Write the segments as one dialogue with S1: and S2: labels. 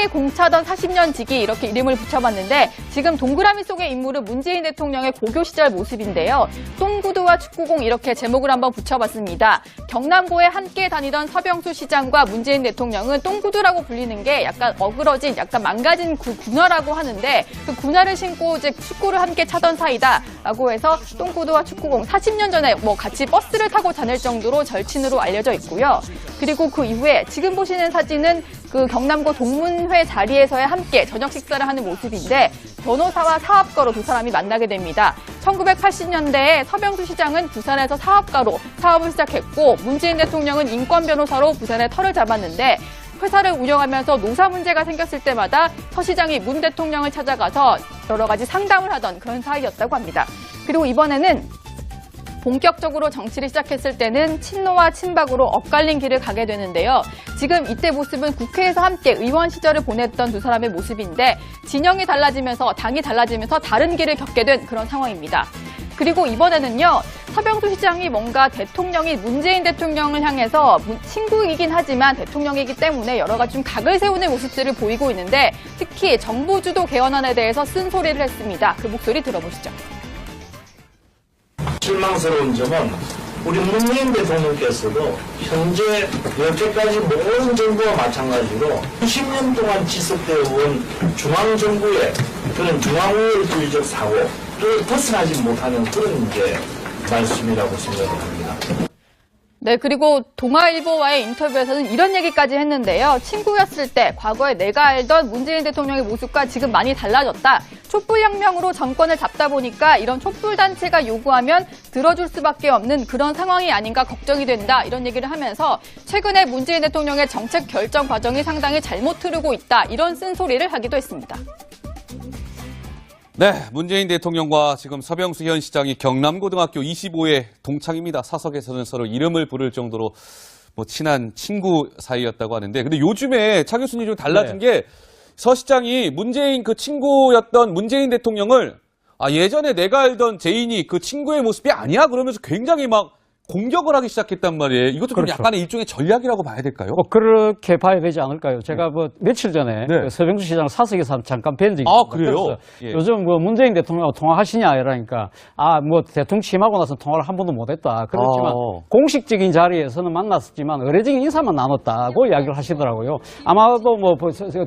S1: 함께 공차던 40년 지기 이렇게 이름을 붙여봤는데 지금 동그라미 속의 인물은 문재인 대통령의 고교 시절 모습인데요. 똥구두와 축구공 이렇게 제목을 한번 붙여봤습니다. 경남고에 함께 다니던 서병수 시장과 문재인 대통령은 똥구두라고 불리는 게 약간 어그러진 약간 망가진 군화라고 하는데 그 군화를 신고 이제 축구를 함께 차던 사이다라고 해서 똥구두와 축구공 40년 전에 뭐 같이 버스를 타고 다닐 정도로 절친으로 알려져 있고요. 그리고 그 이후에 지금 보시는 사진은 그 경남고 동문회 자리에서의 함께 저녁 식사를 하는 모습인데 변호사와 사업가로 두 사람이 만나게 됩니다. 1980년대에 서병수 시장은 부산에서 사업가로 사업을 시작했고 문재인 대통령은 인권 변호사로 부산에 터를 잡았는데 회사를 운영하면서 노사 문제가 생겼을 때마다 서 시장이 문 대통령을 찾아가서 여러 가지 상담을 하던 그런 사이였다고 합니다. 그리고 이번에는 본격적으로 정치를 시작했을 때는 친노와 친박으로 엇갈린 길을 가게 되는데요. 지금 이때 모습은 국회에서 함께 의원 시절을 보냈던 두 사람의 모습인데 진영이 달라지면서 당이 달라지면서 다른 길을 겪게 된 그런 상황입니다. 그리고 이번에는요. 서병수 시장이 뭔가 대통령이 문재인 대통령을 향해서 친구이긴 하지만 대통령이기 때문에 여러 가지 좀 각을 세우는 모습들을 보이고 있는데 특히 정부주도 개헌안에 대해서 쓴소리를 했습니다. 그 목소리 들어보시죠.
S2: 실망스러운 점은 우리 문재인 대통령께서도 현재 여태까지 모든 정부와 마찬가지로 90년 동안 지속되어 온 중앙정부의 그런 중앙우월주의적 사고를 벗어나지 못하는 그런 말씀이라고 생각을 합니다.
S1: 네, 그리고 동아일보와의 인터뷰에서는 이런 얘기까지 했는데요. 친구였을 때 과거에 내가 알던 문재인 대통령의 모습과 지금 많이 달라졌다. 촛불혁명으로 정권을 잡다 보니까 이런 촛불단체가 요구하면 들어줄 수밖에 없는 그런 상황이 아닌가 걱정이 된다. 이런 얘기를 하면서 최근에 문재인 대통령의 정책 결정 과정이 상당히 잘못 흐르고 있다. 이런 쓴소리를 하기도 했습니다.
S3: 네, 문재인 대통령과 지금 서병수 현 시장이 경남고등학교 25회 동창입니다. 사석에서는 서로 이름을 부를 정도로 뭐 친한 친구 사이였다고 하는데, 근데 요즘에 차 교수님 좀 달라진 게 서 시장이 문재인 그 친구였던 문재인 대통령을 예전에 내가 알던 제인이 그 친구의 모습이 아니야 그러면서 굉장히 막 공격을 하기 시작했단 말이에요. 이것도
S4: 그렇죠.
S3: 좀 약간의 일종의 전략이라고 봐야 될까요?
S4: 그렇게 봐야 되지 않을까요? 제가 며칠 전에 그 서병수 시장 사석에서 잠깐 뵌 적이 있어요.
S3: 그래요? 예.
S4: 요즘 문재인 대통령하고 통화하시냐 이러니까 대통령 취임하고 나서 통화를 한 번도 못했다. 그렇지만 공식적인 자리에서는 만났었지만 의례적인 인사만 나눴다고 이야기를 하시더라고요. 아마도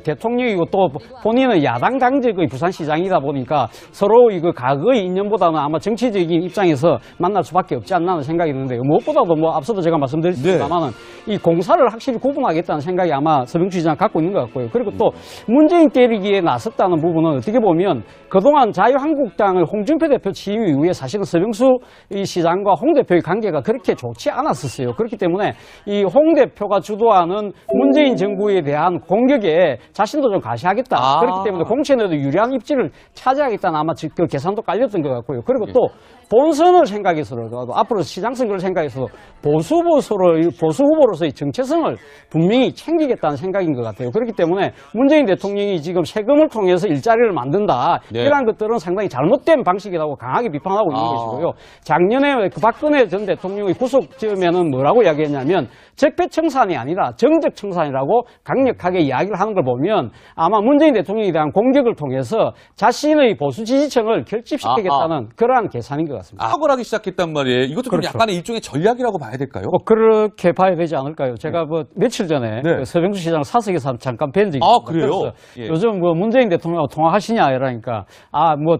S4: 대통령이고 또 본인은 야당 당적의 부산시장이다 보니까 서로 이거 과거의 인연보다는 아마 정치적인 입장에서 만날 수밖에 없지 않나 하는 생각이 드는데 무엇보다도 앞서도 제가 말씀드렸습니다만은 이 공사를 확실히 구분하겠다는 생각이 아마 서병수 시장 갖고 있는 것 같고요. 그리고 또 문재인 때리기에 나섰다는 부분은 어떻게 보면 그동안 자유한국당을 홍준표 대표 취임 이후에 사실은 서병수 시장과 홍 대표의 관계가 그렇게 좋지 않았었어요. 그렇기 때문에 이 홍 대표가 주도하는 문재인 정부에 대한 공격에 자신도 좀 가시하겠다. 그렇기 때문에 공천에도 유리한 입지를 차지하겠다는 아마 그 계산도 깔렸던 것 같고요. 그리고 또 본선을 생각해서도 앞으로 시장 선거를 생각해서도 보수 후보로서의 정체성을 분명히 챙기겠다는 생각인 것 같아요. 그렇기 때문에 문재인 대통령이 지금 세금을 통해서 일자리를 만든다. 이러한 것들은 상당히 잘못된 방식이라고 강하게 비판하고 있는 것이고요. 작년에 그 박근혜 전 대통령의 구속 즈음에는 뭐라고 이야기했냐면 적폐청산이 아니라 정적청산이라고 강력하게 이야기를 하는 걸 보면 아마 문재인 대통령에 대한 공격을 통해서 자신의 보수 지지층을 결집시키겠다는 그러한 계산인 것 같습니다.
S3: 사업을 하기 시작했단 말이에요. 이것도 좀 약간의 일종의 전략이라고 봐야 될까요?
S4: 그렇게 봐야 되지 않을까요? 제가 며칠 전에 그 서병수 시장 사석에서 잠깐 뵌 적이 있어요.
S3: 그래요? 예.
S4: 요즘 문재인 대통령하고 통화하시냐 이러니까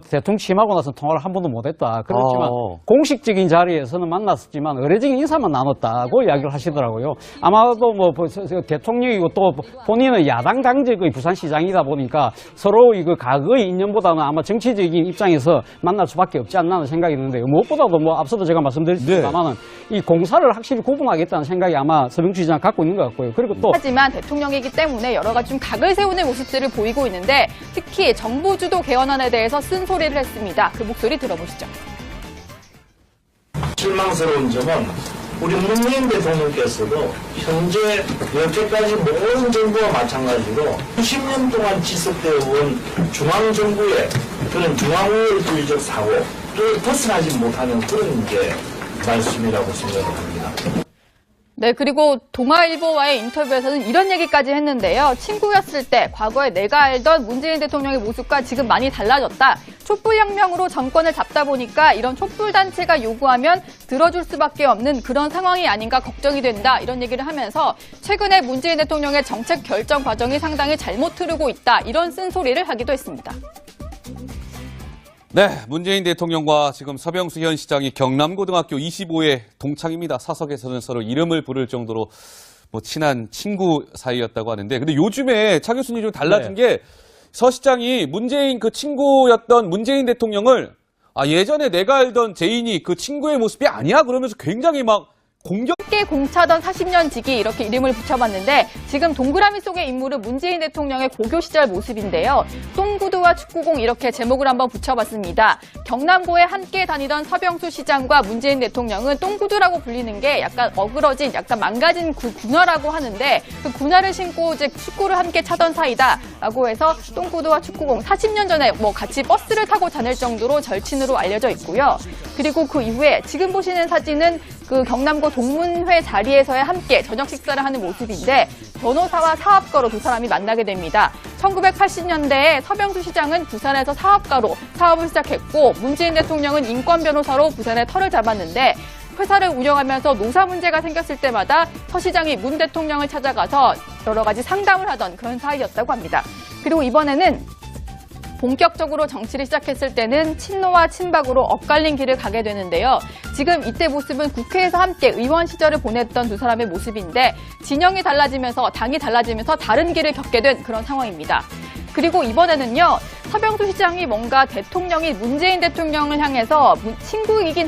S4: 대통령 취임하고 나서 통화를 한 번도 못했다. 그렇지만 공식적인 자리에서는 만났었지만 의례적인 인사만 나눴다고 이야기를 하시더라고요. 아마도 대통령이고 또 본인은 야당 당적의 부산시장이다 보니까 서로 이거 과거의 인연보다는 아마 정치적인 입장에서 만날 수밖에 없지 않나 하는 생각이 드는데 무엇보다도 앞서도 제가 말씀드렸습니다만은 이 공사를 확실히 구분하겠다는 생각이 아마 서병수 시장 갖고 있는 것 같고요. 그리고 또
S1: 하지만 대통령이기 때문에 여러 가지 좀 각을 세우는 모습들을 보이고 있는데 특히 정부주도 개헌안에 대해서 쓴소리를 했습니다. 그 목소리 들어보시죠.
S2: 실망스러운 점은 우리 문재인 대통령께서도 현재 여태까지 모든 정부와 마찬가지로 90년 동안 지속되어 온 중앙정부의 그런 중앙우월주의적 사고를 벗어나지 못하는 그런 말씀이라고 생각을 합니다.
S1: 네, 그리고 동아일보와의 인터뷰에서는 이런 얘기까지 했는데요. 친구였을 때 과거에 내가 알던 문재인 대통령의 모습과 지금 많이 달라졌다. 촛불혁명으로 정권을 잡다 보니까 이런 촛불단체가 요구하면 들어줄 수밖에 없는 그런 상황이 아닌가 걱정이 된다. 이런 얘기를 하면서 최근에 문재인 대통령의 정책 결정 과정이 상당히 잘못 흐르고 있다. 이런 쓴소리를 하기도 했습니다.
S3: 네, 문재인 대통령과 지금 서병수 현 시장이 경남고등학교 25회 동창입니다. 사석에서는 서로 이름을 부를 정도로 뭐 친한 친구 사이였다고 하는데, 근데 요즘에 차 교수님 좀 달라진 게 서 시장이 문재인 그 친구였던 문재인 대통령을 예전에 내가 알던 재인이 그 친구의 모습이 아니야? 그러면서 굉장히 막 공격.
S1: 함께 공차던 40년 지기 이렇게 이름을 붙여봤는데 지금 동그라미 속의 인물은 문재인 대통령의 고교 시절 모습인데요. 똥구두와 축구공 이렇게 제목을 한번 붙여봤습니다. 경남고에 함께 다니던 서병수 시장과 문재인 대통령은 똥구두라고 불리는 게 약간 어그러진 약간 망가진 군화라고 하는데 그 군화를 신고 이제 축구를 함께 차던 사이다라고 해서 똥구두와 축구공 40년 전에 뭐 같이 버스를 타고 다닐 정도로 절친으로 알려져 있고요. 그리고 그 이후에 지금 보시는 사진은 그 경남고 동문회 자리에서의 함께 저녁 식사를 하는 모습인데 변호사와 사업가로 두 사람이 만나게 됩니다. 1980년대에 서병수 시장은 부산에서 사업가로 사업을 시작했고 문재인 대통령은 인권 변호사로 부산에 터를 잡았는데 회사를 운영하면서 노사 문제가 생겼을 때마다 서 시장이 문 대통령을 찾아가서 여러 가지 상담을 하던 그런 사이였다고 합니다. 그리고 이번에는 본격적으로 정치를 시작했을 때는 친노와 친박으로 엇갈린 길을 가게 되는데요. 지금 이때 모습은 국회에서 함께 의원 시절을 보냈던 두 사람의 모습인데 진영이 달라지면서 당이 달라지면서 다른 길을 겪게 된 그런 상황입니다. 그리고 이번에는요. 서병수 시장이 뭔가 대통령이 문재인 대통령을 향해서 친구이긴